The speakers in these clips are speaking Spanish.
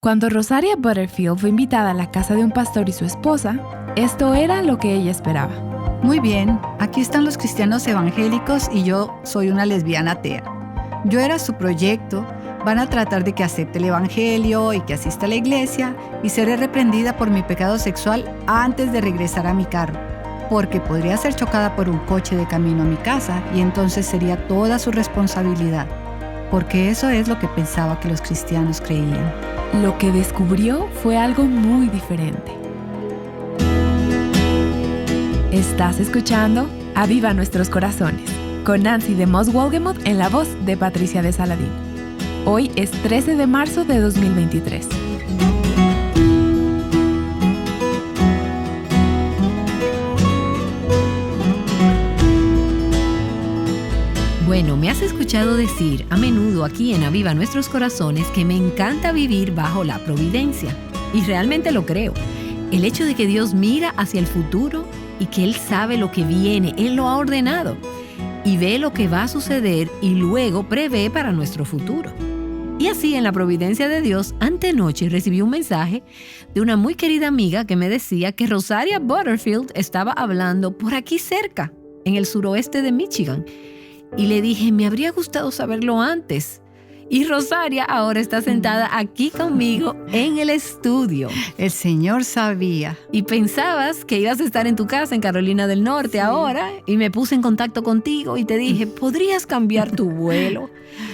Cuando Rosaria Butterfield fue invitada a la casa de un pastor y su esposa, esto era lo que ella esperaba. Muy bien, aquí están los cristianos evangélicos y yo soy una lesbiana atea. Yo era su proyecto, van a tratar de que acepte el evangelio y que asista a la iglesia y seré reprendida por mi pecado sexual antes de regresar a mi carro, porque podría ser chocada por un coche de camino a mi casa y entonces sería toda su responsabilidad, porque eso es lo que pensaba que los cristianos creían. Lo que descubrió fue algo muy diferente. Estás escuchando Aviva Nuestros Corazones, con Nancy de Moss Wolgemuth en la voz de Patricia de Saladín. Hoy es 13 de marzo de 2023. Bueno, me has escuchado decir a menudo aquí en Aviva Nuestros Corazones que me encanta vivir bajo la providencia. Y realmente lo creo. El hecho de que Dios mira hacia el futuro y que Él sabe lo que viene, Él lo ha ordenado. Y ve lo que va a suceder y luego prevé para nuestro futuro. Y así, en la providencia de Dios, antenoche recibí un mensaje de una muy querida amiga que me decía que Rosaria Butterfield estaba hablando por aquí cerca, en el suroeste de Michigan. Y le dije, me habría gustado saberlo antes. Y Rosaria ahora está sentada aquí conmigo en el estudio. El Señor sabía. Y pensabas que ibas a estar en tu casa en Carolina del Norte ahora, y me puse en contacto contigo y te dije, ¿podrías cambiar tu vuelo?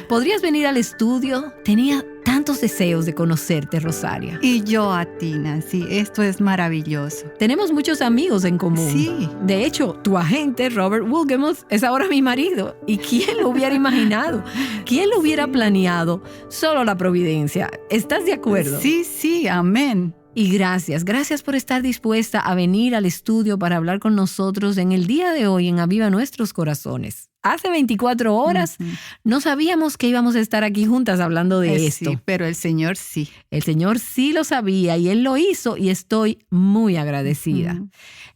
¿Podrías venir al estudio? Tenía tantos deseos de conocerte, Rosaria. Y yo a ti, Nancy. Esto es maravilloso. Tenemos muchos amigos en común. Sí. De hecho, tu agente, Robert Wolgemuth, es ahora mi marido. ¿Y quién lo hubiera imaginado? ¿Quién lo hubiera planeado? Solo la providencia. ¿Estás de acuerdo? Sí, amén. Y gracias por estar dispuesta a venir al estudio para hablar con nosotros en el día de hoy en Aviva Nuestros Corazones. Hace 24 horas no sabíamos que íbamos a estar aquí juntas hablando de esto. Sí, pero el Señor sí. El Señor sí lo sabía y Él lo hizo y estoy muy agradecida.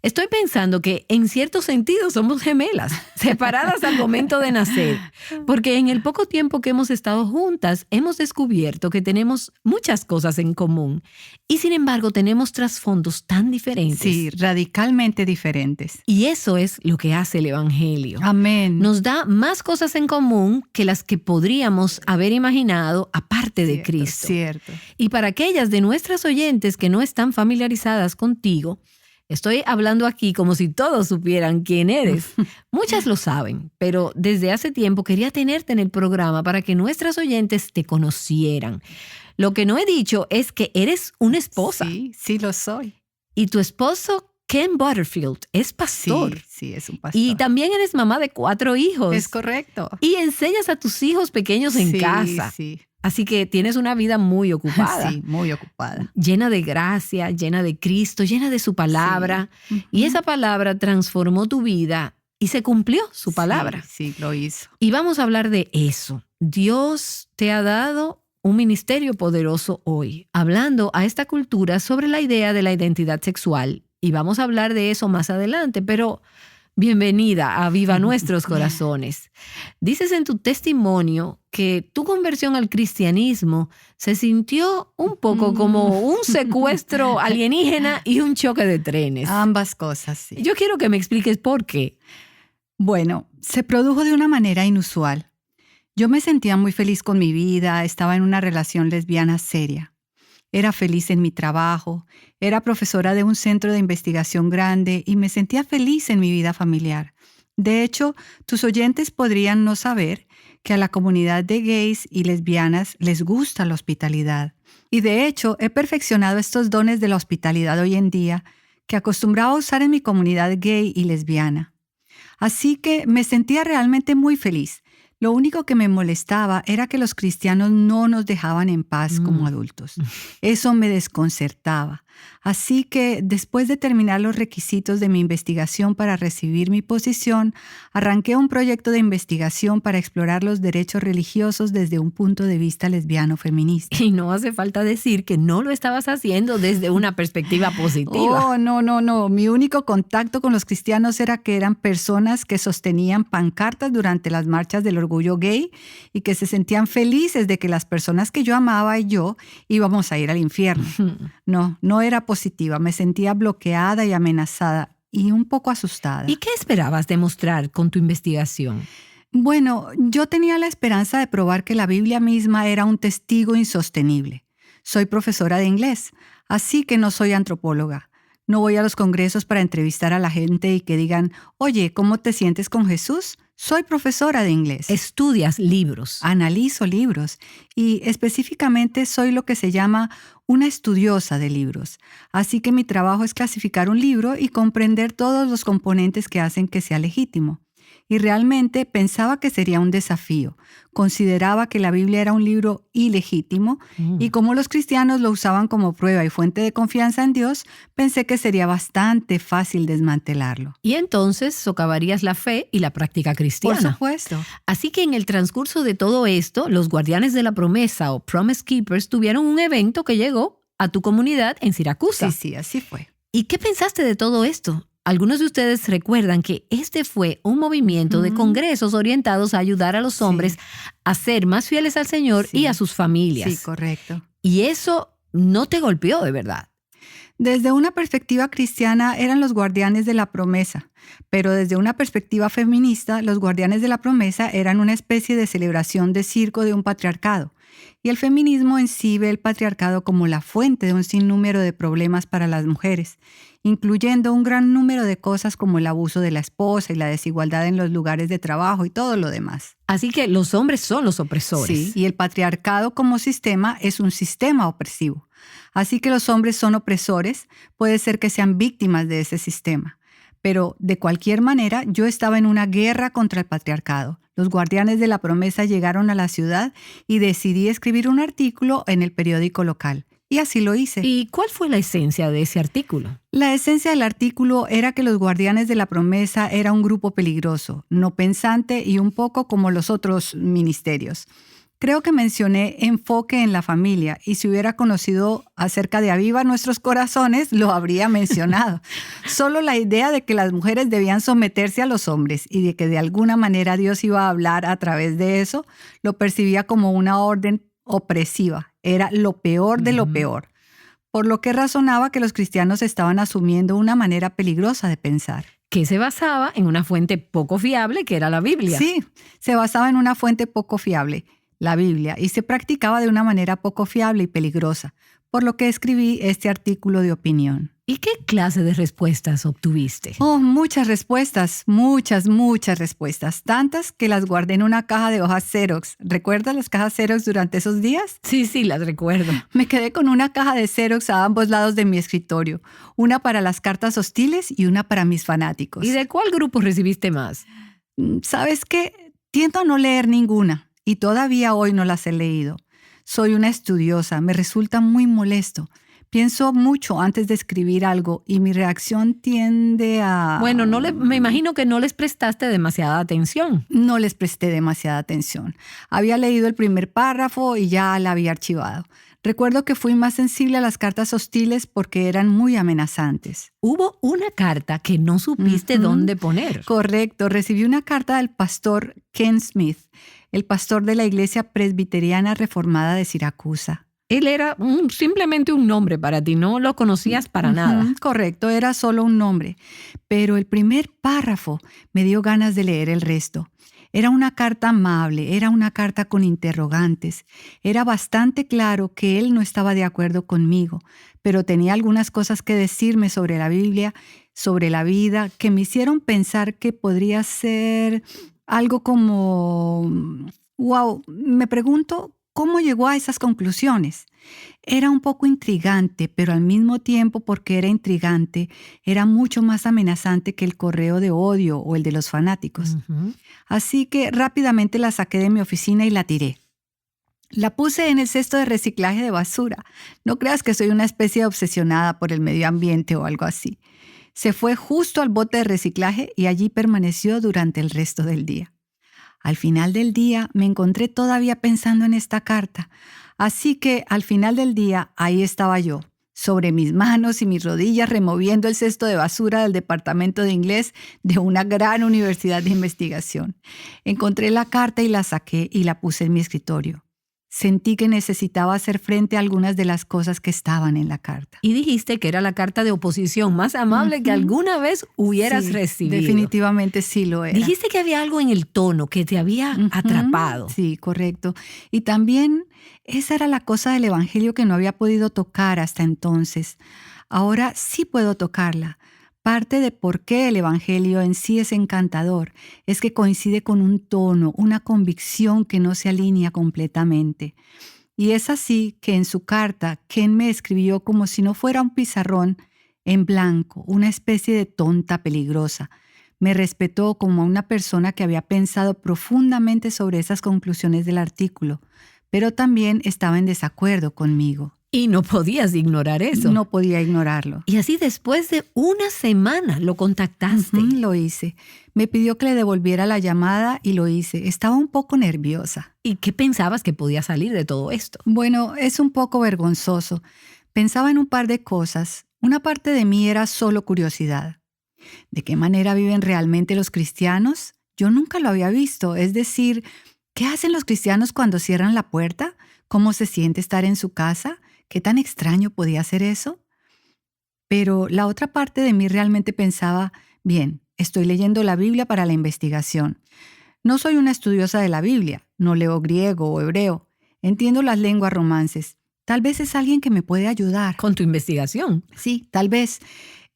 Estoy pensando que en cierto sentido somos gemelas, separadas al momento de nacer, porque en el poco tiempo que hemos estado juntas hemos descubierto que tenemos muchas cosas en común y sin embargo tenemos trasfondos tan diferentes. Sí, radicalmente diferentes. Y eso es lo que hace el Evangelio. Amén. Nos da más cosas en común que las que podríamos haber imaginado aparte de Cristo. Cierto. Y para aquellas de nuestras oyentes que no están familiarizadas contigo, estoy hablando aquí como si todos supieran quién eres. Muchas lo saben, pero desde hace tiempo quería tenerte en el programa para que nuestras oyentes te conocieran. Lo que no he dicho es que eres una esposa. Sí lo soy. Y tu esposo, Ken Butterfield, es pastor. Sí, es un pastor. Y también eres mamá de 4 hijos. Es correcto. Y enseñas a tus hijos pequeños en casa. Sí. Así que tienes una vida muy ocupada. Sí, muy ocupada. Llena de gracia, llena de Cristo, llena de su palabra. Sí. Y esa palabra transformó tu vida y se cumplió su palabra. Sí, lo hizo. Y vamos a hablar de eso. Dios te ha dado un ministerio poderoso hoy, hablando a esta cultura sobre la idea de la identidad sexual. Y vamos a hablar de eso más adelante, pero bienvenida a Aviva Nuestros Corazones. Dices en tu testimonio que tu conversión al cristianismo se sintió un poco como un secuestro alienígena y un choque de trenes. Ambas cosas, sí. Yo quiero que me expliques por qué. Bueno, se produjo de una manera inusual. Yo me sentía muy feliz con mi vida, estaba en una relación lesbiana seria. Era feliz en mi trabajo, era profesora de un centro de investigación grande y me sentía feliz en mi vida familiar. De hecho, tus oyentes podrían no saber que a la comunidad de gays y lesbianas les gusta la hospitalidad. Y de hecho, he perfeccionado estos dones de la hospitalidad hoy en día que acostumbraba a usar en mi comunidad gay y lesbiana. Así que me sentía realmente muy feliz. Lo único que me molestaba era que los cristianos no nos dejaban en paz como adultos. Eso me desconcertaba. Así que, después de terminar los requisitos de mi investigación para recibir mi posición, arranqué un proyecto de investigación para explorar los derechos religiosos desde un punto de vista lesbiano feminista. Y no hace falta decir que no lo estabas haciendo desde una perspectiva positiva. Oh, no. Mi único contacto con los cristianos era que eran personas que sostenían pancartas durante las marchas del orgullo orgullo gay y que se sentían felices de que las personas que yo amaba y yo íbamos a ir al infierno. No era positiva, me sentía bloqueada y amenazada y un poco asustada. ¿Y qué esperabas demostrar con tu investigación? Bueno, yo tenía la esperanza de probar que la Biblia misma era un testigo insostenible. Soy profesora de inglés, así que no soy antropóloga. No voy a los congresos para entrevistar a la gente y que digan, oye, ¿cómo te sientes con Jesús? Soy profesora de inglés. Estudias libros. Analizo libros y específicamente soy lo que se llama una estudiosa de libros. Así que mi trabajo es clasificar un libro y comprender todos los componentes que hacen que sea legítimo. Y realmente pensaba que sería un desafío. Consideraba que la Biblia era un libro ilegítimo y como los cristianos lo usaban como prueba y fuente de confianza en Dios, pensé que sería bastante fácil desmantelarlo. Y entonces socavarías la fe y la práctica cristiana. Por supuesto. Así que en el transcurso de todo esto, los guardianes de la promesa o Promise Keepers tuvieron un evento que llegó a tu comunidad en Siracusa. Sí, así fue. ¿Y qué pensaste de todo esto? Algunos de ustedes recuerdan que este fue un movimiento de congresos orientados a ayudar a los hombres a ser más fieles al Señor y a sus familias. Sí, correcto. Y eso no te golpeó de verdad. Desde una perspectiva cristiana eran los guardianes de la promesa, pero desde una perspectiva feminista, los guardianes de la promesa eran una especie de celebración de circo de un patriarcado. Y el feminismo en sí ve el patriarcado como la fuente de un sinnúmero de problemas para las mujeres, incluyendo un gran número de cosas como el abuso de la esposa y la desigualdad en los lugares de trabajo y todo lo demás. Así que los hombres son los opresores. Sí, y el patriarcado como sistema es un sistema opresivo. Así que los hombres son opresores, puede ser que sean víctimas de ese sistema. Pero de cualquier manera, yo estaba en una guerra contra el patriarcado. Los guardianes de la promesa llegaron a la ciudad y decidí escribir un artículo en el periódico local. Y así lo hice. ¿Y cuál fue la esencia de ese artículo? La esencia del artículo era que los guardianes de la promesa era un grupo peligroso, no pensante y un poco como los otros ministerios. Creo que mencioné enfoque en la familia y si hubiera conocido acerca de Aviva Nuestros Corazones, lo habría mencionado. Solo la idea de que las mujeres debían someterse a los hombres y de que de alguna manera Dios iba a hablar a través de eso, lo percibía como una orden opresiva. Era lo peor de lo peor. Por lo que razonaba que los cristianos estaban asumiendo una manera peligrosa de pensar. Que se basaba en una fuente poco fiable que era la Biblia. Sí, se basaba en una fuente poco fiable, la Biblia, y se practicaba de una manera poco fiable y peligrosa, por lo que escribí este artículo de opinión. ¿Y qué clase de respuestas obtuviste? Oh, muchas respuestas, muchas respuestas, tantas que las guardé en una caja de hojas Xerox. ¿Recuerdas las cajas Xerox durante esos días? Sí, las recuerdo. Me quedé con una caja de Xerox a ambos lados de mi escritorio, una para las cartas hostiles y una para mis fanáticos. ¿Y de cuál grupo recibiste más? ¿Sabes qué? Tiendo a no leer ninguna y todavía hoy no las he leído. Soy una estudiosa, me resulta muy molesto. Pienso mucho antes de escribir algo y mi reacción tiende a... Bueno, me imagino que no les prestaste demasiada atención. No les presté demasiada atención. Había leído el primer párrafo y ya la había archivado. Recuerdo que fui más sensible a las cartas hostiles porque eran muy amenazantes. Hubo una carta que no supiste dónde poner. Correcto, recibí una carta del pastor Ken Smith, el pastor de la Iglesia Presbiteriana Reformada de Siracusa. Él era simplemente un nombre para ti, no lo conocías para nada. Correcto, era solo un nombre. Pero el primer párrafo me dio ganas de leer el resto. Era una carta amable, era una carta con interrogantes. Era bastante claro que él no estaba de acuerdo conmigo, pero tenía algunas cosas que decirme sobre la Biblia, sobre la vida, que me hicieron pensar que podría ser algo como... Wow, me pregunto... ¿Cómo llegó a esas conclusiones? Era un poco intrigante, pero al mismo tiempo, porque era intrigante, era mucho más amenazante que el correo de odio o el de los fanáticos. Así que rápidamente la saqué de mi oficina y la tiré. La puse en el cesto de reciclaje de basura. No creas que soy una especie obsesionada por el medio ambiente o algo así. Se fue justo al bote de reciclaje y allí permaneció durante el resto del día. Al final del día me encontré todavía pensando en esta carta, así que al final del día ahí estaba yo, sobre mis manos y mis rodillas removiendo el cesto de basura del departamento de inglés de una gran universidad de investigación. Encontré la carta y la saqué y la puse en mi escritorio. Sentí que necesitaba hacer frente a algunas de las cosas que estaban en la carta. Y dijiste que era la carta de oposición más amable que alguna vez hubieras recibido. Definitivamente sí lo era. Dijiste que había algo en el tono que te había atrapado. Sí, correcto. Y también esa era la cosa del Evangelio que no había podido tocar hasta entonces. Ahora sí puedo tocarla. Parte de por qué el Evangelio en sí es encantador es que coincide con un tono, una convicción que no se alinea completamente. Y es así que en su carta, Ken me escribió como si no fuera un pizarrón en blanco, una especie de tonta peligrosa. Me respetó como a una persona que había pensado profundamente sobre esas conclusiones del artículo, pero también estaba en desacuerdo conmigo. Y no podías ignorar eso. No podía ignorarlo. Y así después de una semana lo contactaste. Lo hice. Me pidió que le devolviera la llamada y lo hice. Estaba un poco nerviosa. ¿Y qué pensabas que podía salir de todo esto? Bueno, es un poco vergonzoso. Pensaba en un par de cosas. Una parte de mí era solo curiosidad. ¿De qué manera viven realmente los cristianos? Yo nunca lo había visto. Es decir, ¿qué hacen los cristianos cuando cierran la puerta? ¿Cómo se siente estar en su casa? ¿Qué tan extraño podía ser eso? Pero la otra parte de mí realmente pensaba, bien, estoy leyendo la Biblia para la investigación. No soy una estudiosa de la Biblia, no leo griego o hebreo, entiendo las lenguas romances. Tal vez es alguien que me puede ayudar. ¿Con tu investigación? Sí, tal vez.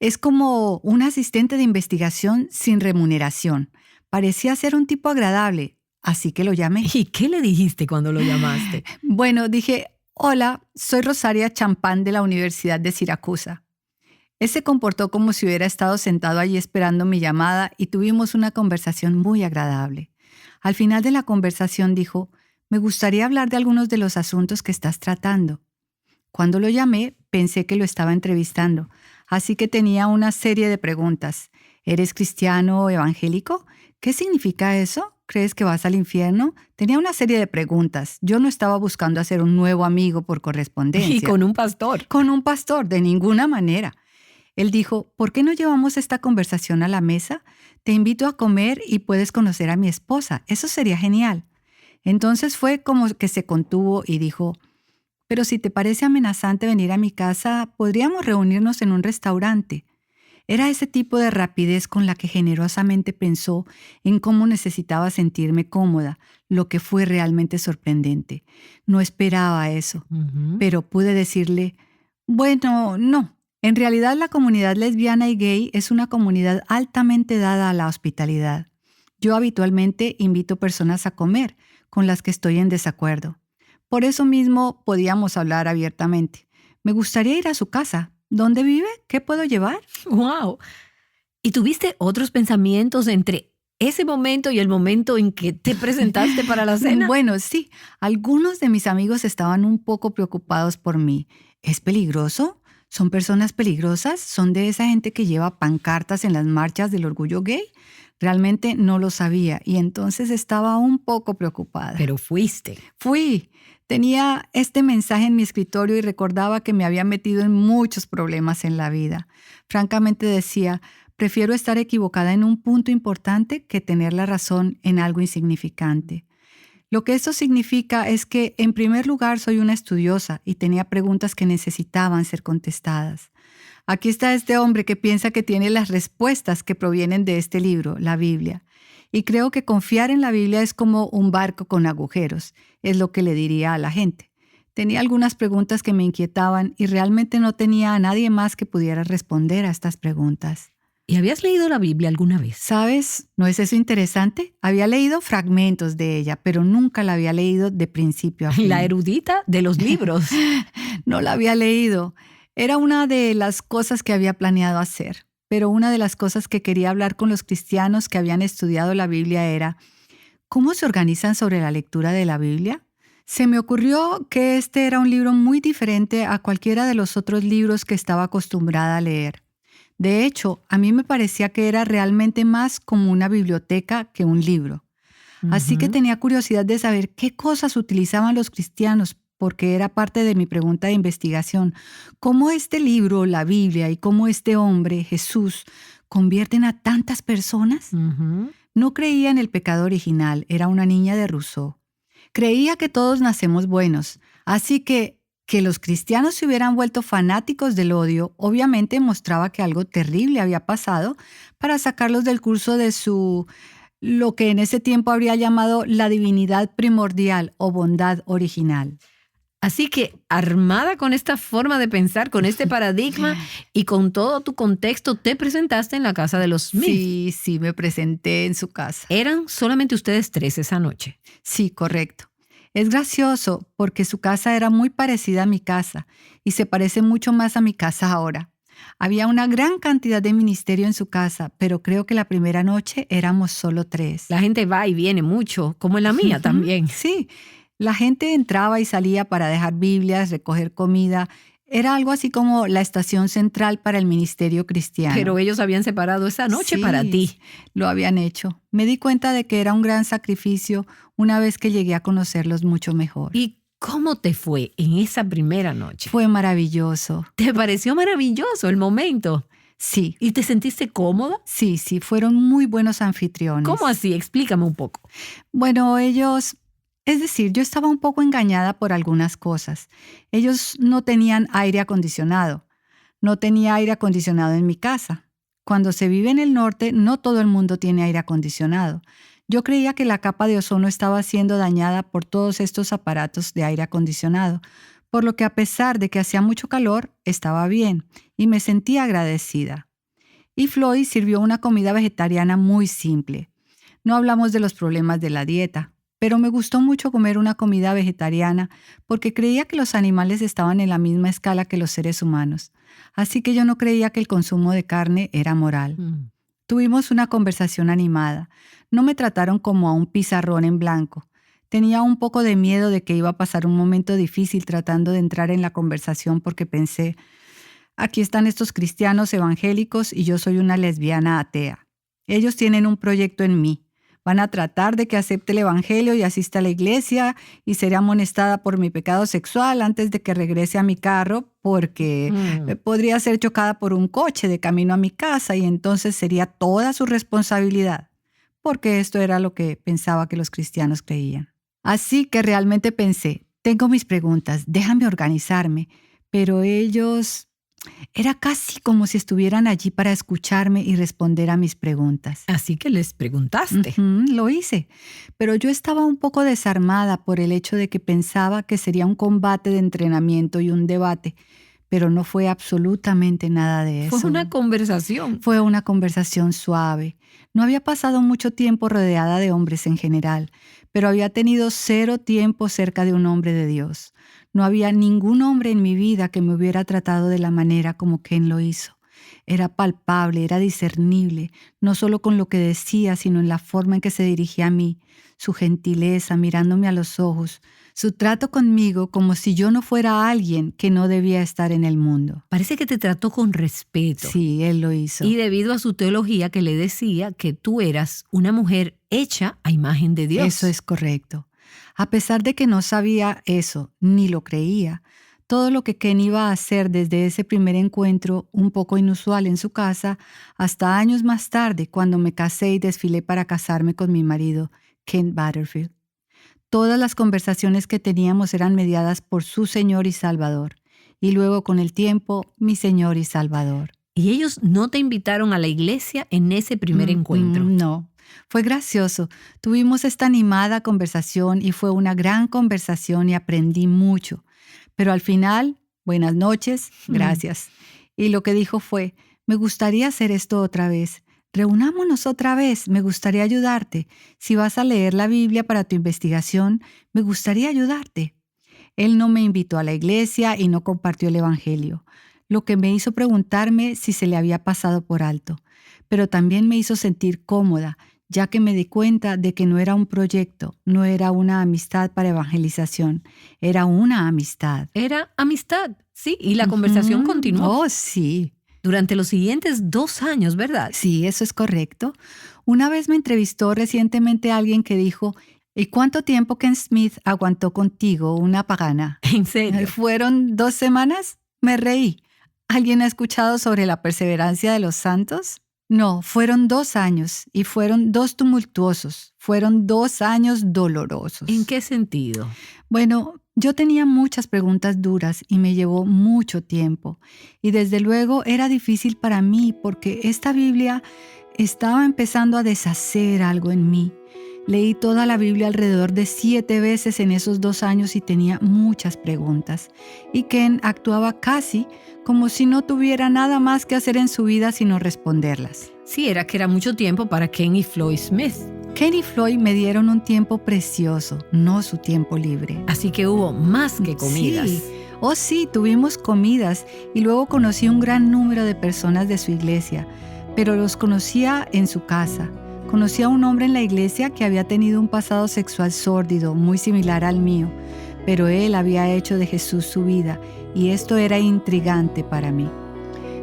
Es como un asistente de investigación sin remuneración. Parecía ser un tipo agradable, así que lo llamé. ¿Y qué le dijiste cuando lo llamaste? Bueno, dije, hola, soy Rosaria Champán de la Universidad de Siracusa. Él se comportó como si hubiera estado sentado allí esperando mi llamada y tuvimos una conversación muy agradable. Al final de la conversación dijo, me gustaría hablar de algunos de los asuntos que estás tratando. Cuando lo llamé, pensé que lo estaba entrevistando, así que tenía una serie de preguntas. ¿Eres cristiano o evangélico? ¿Qué significa eso? ¿Crees que vas al infierno? Tenía una serie de preguntas. Yo no estaba buscando hacer un nuevo amigo por correspondencia. ¿Y con un pastor? Con un pastor, de ninguna manera. Él dijo, ¿por qué no llevamos esta conversación a la mesa? Te invito a comer y puedes conocer a mi esposa. Eso sería genial. Entonces fue como que se contuvo y dijo, pero si te parece amenazante venir a mi casa, podríamos reunirnos en un restaurante. Era ese tipo de rapidez con la que generosamente pensó en cómo necesitaba sentirme cómoda, lo que fue realmente sorprendente. No esperaba eso, pero pude decirle, bueno, no. En realidad la comunidad lesbiana y gay es una comunidad altamente dada a la hospitalidad. Yo habitualmente invito personas a comer con las que estoy en desacuerdo. Por eso mismo podíamos hablar abiertamente. Me gustaría ir a su casa. ¿Dónde vive? ¿Qué puedo llevar? ¡Wow! ¿Y tuviste otros pensamientos entre ese momento y el momento en que te presentaste para la cena? Bueno, sí. Algunos de mis amigos estaban un poco preocupados por mí. ¿Es peligroso? ¿Son personas peligrosas? ¿Son de esa gente que lleva pancartas en las marchas del orgullo gay? Realmente no lo sabía y entonces estaba un poco preocupada. Pero fuiste. Fui. Tenía este mensaje en mi escritorio y recordaba que me había metido en muchos problemas en la vida. Francamente decía, prefiero estar equivocada en un punto importante que tener la razón en algo insignificante. Lo que eso significa es que, en primer lugar, soy una estudiosa y tenía preguntas que necesitaban ser contestadas. Aquí está este hombre que piensa que tiene las respuestas que provienen de este libro, la Biblia. Y creo que confiar en la Biblia es como un barco con agujeros, es lo que le diría a la gente. Tenía algunas preguntas que me inquietaban y realmente no tenía a nadie más que pudiera responder a estas preguntas. ¿Y habías leído la Biblia alguna vez? ¿Sabes? ¿No es eso interesante? Había leído fragmentos de ella, pero nunca la había leído de principio a fin. La erudita de los libros. No la había leído. Era una de las cosas que había planeado hacer. Pero una de las cosas que quería hablar con los cristianos que habían estudiado la Biblia era, ¿cómo se organizan sobre la lectura de la Biblia? Se me ocurrió que este era un libro muy diferente a cualquiera de los otros libros que estaba acostumbrada a leer. De hecho, a mí me parecía que era realmente más como una biblioteca que un libro. Así que tenía curiosidad de saber qué cosas utilizaban los cristianos porque era parte de mi pregunta de investigación. ¿Cómo este libro, la Biblia, y cómo este hombre, Jesús, convierten a tantas personas? Ujú. No creía en el pecado original, era una niña de Rousseau. Creía que todos nacemos buenos, así que los cristianos se hubieran vuelto fanáticos del odio, obviamente mostraba que algo terrible había pasado para sacarlos del curso de lo que en ese tiempo habría llamado la divinidad primordial o bondad original. Así que, armada con esta forma de pensar, con este paradigma y con todo tu contexto, te presentaste en la casa de los Smith. Sí, me presenté en su casa. Eran solamente ustedes 3 esa noche. Sí, correcto. Es gracioso porque su casa era muy parecida a mi casa y se parece mucho más a mi casa ahora. Había una gran cantidad de ministerio en su casa, pero creo que la primera noche éramos solo 3. La gente va y viene mucho, como en la mía también. Sí, la gente entraba y salía para dejar Biblias, recoger comida. Era algo así como la estación central para el ministerio cristiano. Pero ellos habían separado esa noche Sí, para ti. Lo habían hecho. Me di cuenta de que era un gran sacrificio una vez que llegué a conocerlos mucho mejor. ¿Y cómo te fue en esa primera noche? Fue maravilloso. ¿Te pareció maravilloso el momento? Sí. ¿Y te sentiste cómoda? Sí, fueron muy buenos anfitriones. ¿Cómo así? Explícame un poco. Bueno, es decir, yo estaba un poco engañada por algunas cosas. Ellos no tenían aire acondicionado. No tenía aire acondicionado en mi casa. Cuando se vive en el norte, no todo el mundo tiene aire acondicionado. Yo creía que la capa de ozono estaba siendo dañada por todos estos aparatos de aire acondicionado, por lo que a pesar de que hacía mucho calor, estaba bien y me sentía agradecida. Y Floyd sirvió una comida vegetariana muy simple. No hablamos de los problemas de la dieta, pero me gustó mucho comer una comida vegetariana porque creía que los animales estaban en la misma escala que los seres humanos. Así que yo no creía que el consumo de carne era moral. Tuvimos una conversación animada. No me trataron como a un pizarrón en blanco. Tenía un poco de miedo de que iba a pasar un momento difícil tratando de entrar en la conversación porque pensé, aquí están estos cristianos evangélicos y yo soy una lesbiana atea. Ellos tienen un proyecto en mí. Van a tratar de que acepte el evangelio y asista a la iglesia y seré amonestada por mi pecado sexual antes de que regrese a mi carro porque podría ser chocada por un coche de camino a mi casa y entonces sería toda su responsabilidad, porque esto era lo que pensaba que los cristianos creían. Así que realmente pensé, tengo mis preguntas, déjame organizarme, pero ellos... Era casi como si estuvieran allí para escucharme y responder a mis preguntas. Así que les preguntaste. Lo hice, pero yo estaba un poco desarmada por el hecho de que pensaba que sería un combate de entrenamiento y un debate, pero no fue absolutamente nada de eso. Fue una conversación. Fue una conversación suave. No había pasado mucho tiempo rodeada de hombres en general, pero había tenido 0 tiempo cerca de un hombre de Dios. No había ningún hombre en mi vida que me hubiera tratado de la manera como Ken lo hizo. Era palpable, era discernible, no solo con lo que decía, sino en la forma en que se dirigía a mí, su gentileza mirándome a los ojos, su trato conmigo como si yo no fuera alguien que no debía estar en el mundo. Parece que te trató con respeto. Sí, él lo hizo. Y debido a su teología que le decía que tú eras una mujer hecha a imagen de Dios. Eso es correcto. A pesar de que no sabía eso, ni lo creía, todo lo que Ken iba a hacer desde ese primer encuentro un poco inusual en su casa, hasta años más tarde cuando me casé y desfilé para casarme con mi marido, Ken Butterfield. Todas las conversaciones que teníamos eran mediadas por su Señor y Salvador, y luego con el tiempo, mi Señor y Salvador. ¿Y ellos no te invitaron a la iglesia en ese primer encuentro? No. Fue gracioso. Tuvimos esta animada conversación y fue una gran conversación y aprendí mucho. Pero al final, buenas noches, gracias. Y lo que dijo fue, me gustaría hacer esto otra vez. Reunámonos otra vez, me gustaría ayudarte. Si vas a leer la Biblia para tu investigación, me gustaría ayudarte. Él no me invitó a la iglesia y no compartió el evangelio, lo que me hizo preguntarme si se le había pasado por alto. Pero también me hizo sentir cómoda, ya que me di cuenta de que no era un proyecto, no era una amistad para evangelización, era una amistad. Era amistad, sí, y la conversación continuó. Oh, sí. Durante los siguientes 2 años, ¿verdad? Sí, eso es correcto. Una vez me entrevistó recientemente alguien que dijo, ¿Y cuánto tiempo Ken Smith aguantó contigo una pagana? ¿En serio? ¿Fueron 2 semanas? Me reí. ¿Alguien ha escuchado sobre la perseverancia de los santos? No, fueron 2 años y fueron 2 tumultuosos. Fueron 2 años dolorosos. ¿En qué sentido? Bueno, yo tenía muchas preguntas duras y me llevó mucho tiempo. Y desde luego era difícil para mí porque esta Biblia estaba empezando a deshacer algo en mí. Leí toda la Biblia alrededor de 7 veces en esos 2 años y tenía muchas preguntas. Y Ken actuaba casi como si no tuviera nada más que hacer en su vida sino responderlas. Sí, era que era mucho tiempo para Ken y Floyd Smith. Ken y Floyd me dieron un tiempo precioso, no su tiempo libre. Así que hubo más que comidas. Sí. Oh sí, tuvimos comidas y luego conocí un gran número de personas de su iglesia, pero los conocía en su casa. Conocí a un hombre en la iglesia que había tenido un pasado sexual sórdido, muy similar al mío, pero él había hecho de Jesús su vida y esto era intrigante para mí.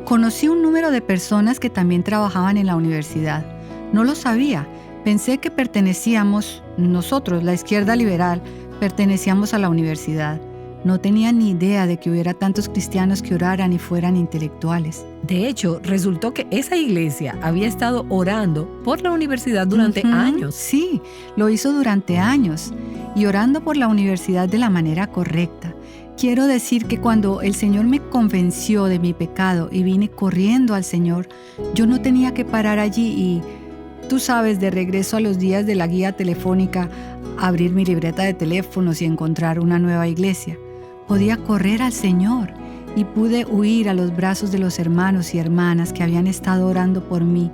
Conocí un número de personas que también trabajaban en la universidad. No lo sabía, pensé que pertenecíamos, nosotros, la izquierda liberal, pertenecíamos a la universidad. No tenía ni idea de que hubiera tantos cristianos que oraran y fueran intelectuales. De hecho, resultó que esa iglesia había estado orando por la universidad durante años. Sí, lo hizo durante años y orando por la universidad de la manera correcta. Quiero decir que cuando el Señor me convenció de mi pecado y vine corriendo al Señor, yo no tenía que parar allí y, tú sabes, de regreso a los días de la guía telefónica, abrir mi libreta de teléfonos y encontrar una nueva iglesia. Podía correr al Señor y pude huir a los brazos de los hermanos y hermanas que habían estado orando por mí,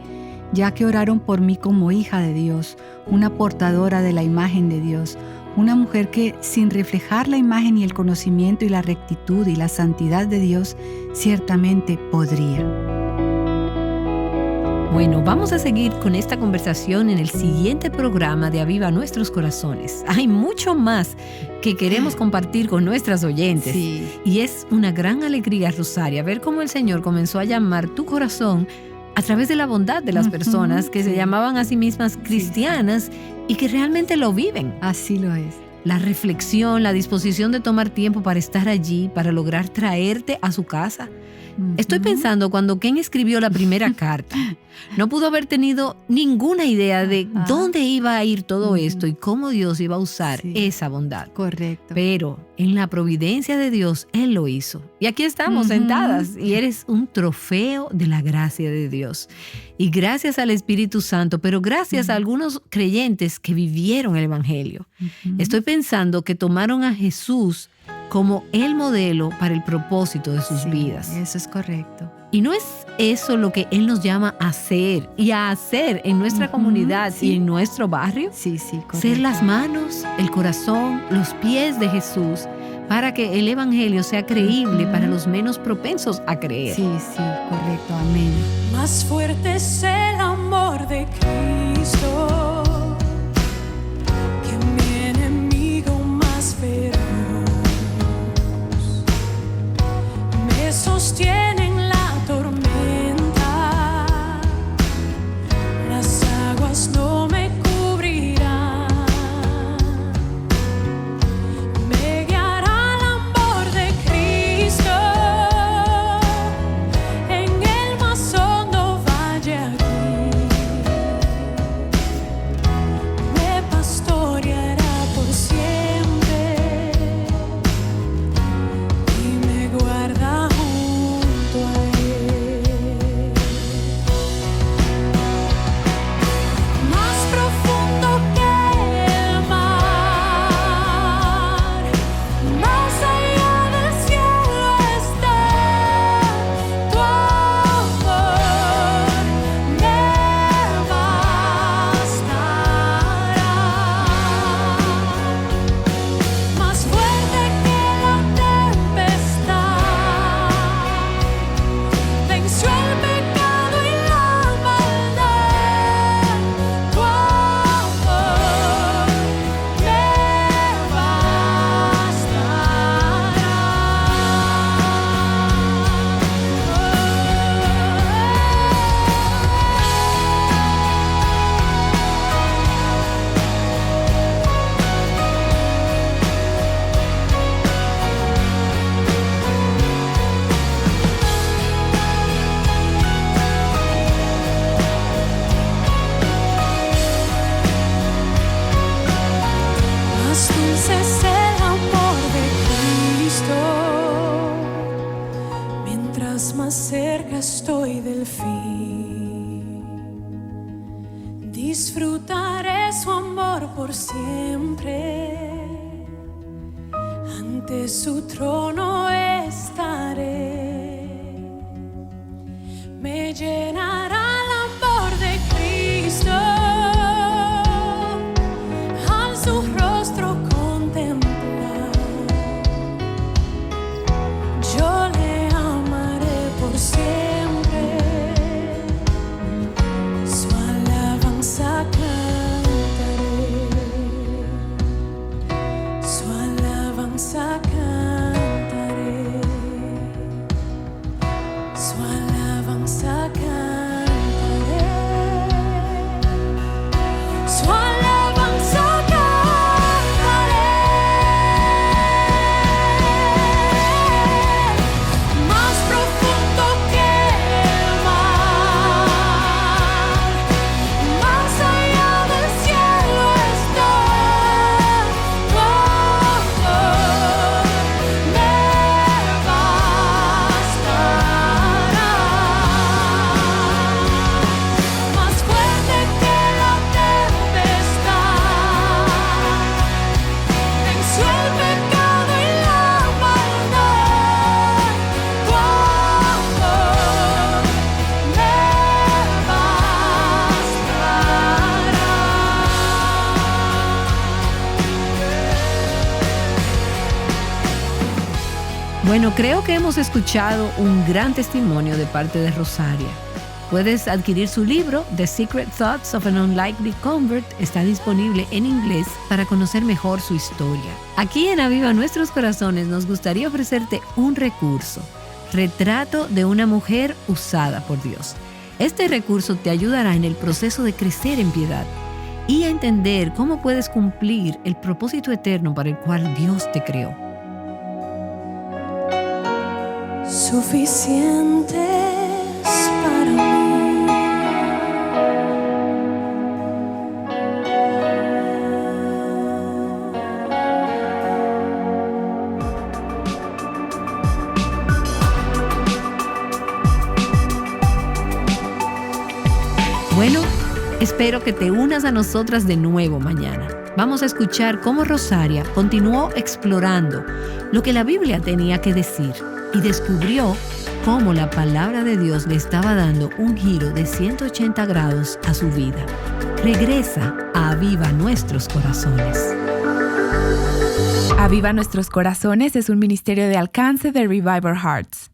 ya que oraron por mí como hija de Dios, una portadora de la imagen de Dios, una mujer que, sin reflejar la imagen y el conocimiento y la rectitud y la santidad de Dios, ciertamente podría. Bueno, vamos a seguir con esta conversación en el siguiente programa de Aviva Nuestros Corazones. Hay mucho más que queremos compartir con nuestras oyentes. Sí. Y es una gran alegría, Rosaria, ver cómo el Señor comenzó a llamar tu corazón a través de la bondad de las personas que se llamaban a sí mismas cristianas y que realmente lo viven. Así lo es. La reflexión, la disposición de tomar tiempo para estar allí, para lograr traerte a su casa. Estoy pensando cuando Ken escribió la primera carta, no pudo haber tenido ninguna idea de dónde iba a ir todo esto y cómo Dios iba a usar esa bondad. Correcto. Pero en la providencia de Dios, Él lo hizo. Y aquí estamos sentadas y eres un trofeo de la gracia de Dios. Y gracias al Espíritu Santo, pero gracias a algunos creyentes que vivieron el Evangelio. Estoy pensando que tomaron a Jesús como el modelo para el propósito de sus vidas. Eso es correcto. Y no es eso lo que Él nos llama a hacer y a hacer en nuestra comunidad y en nuestro barrio. Sí, correcto. Ser las manos, el corazón, los pies de Jesús para que el Evangelio sea creíble para los menos propensos a creer. Sí, correcto. Amén. Más fuerte es el amor de Cristo que mi enemigo más feroz. Me sostiene en la tormenta, las aguas no me cubrirán. Me guiará el amor de Cristo en el más hondo valle aquí. más cerca estoy del fin. Disfrutaré su amor por siempre. Ante su trono estaré. Me llenará el amor de Cristo. Al su rostro contemplar, yo le amaré por siempre. Su alabanza cantaré. Su alabanza cantaré. Su alabanza cantaré. Su alabanza cantaré. Más profundo que el mar, más allá del cielo estoy. Tu amor me bastará. Más fuerte que la tempestad, venció el pecado y la maldad. Tu amor me bastará. Bueno, creo que hemos escuchado un gran testimonio de parte de Rosaria. Puedes adquirir su libro, The Secret Thoughts of an Unlikely Convert. Está disponible en inglés para conocer mejor su historia. Aquí en Aviva Nuestros Corazones nos gustaría ofrecerte un recurso, Retrato de una mujer usada por Dios. Este recurso te ayudará en el proceso de crecer en piedad y a entender cómo puedes cumplir el propósito eterno para el cual Dios te creó. Suficientes para mí. Bueno, espero que te unas a nosotras de nuevo mañana. Vamos a escuchar cómo Rosaria continuó explorando lo que la Biblia tenía que decir y descubrió cómo la palabra de Dios le estaba dando un giro de 180 grados a su vida. Regresa a Aviva Nuestros Corazones. Aviva Nuestros Corazones es un ministerio de alcance de Revival Hearts.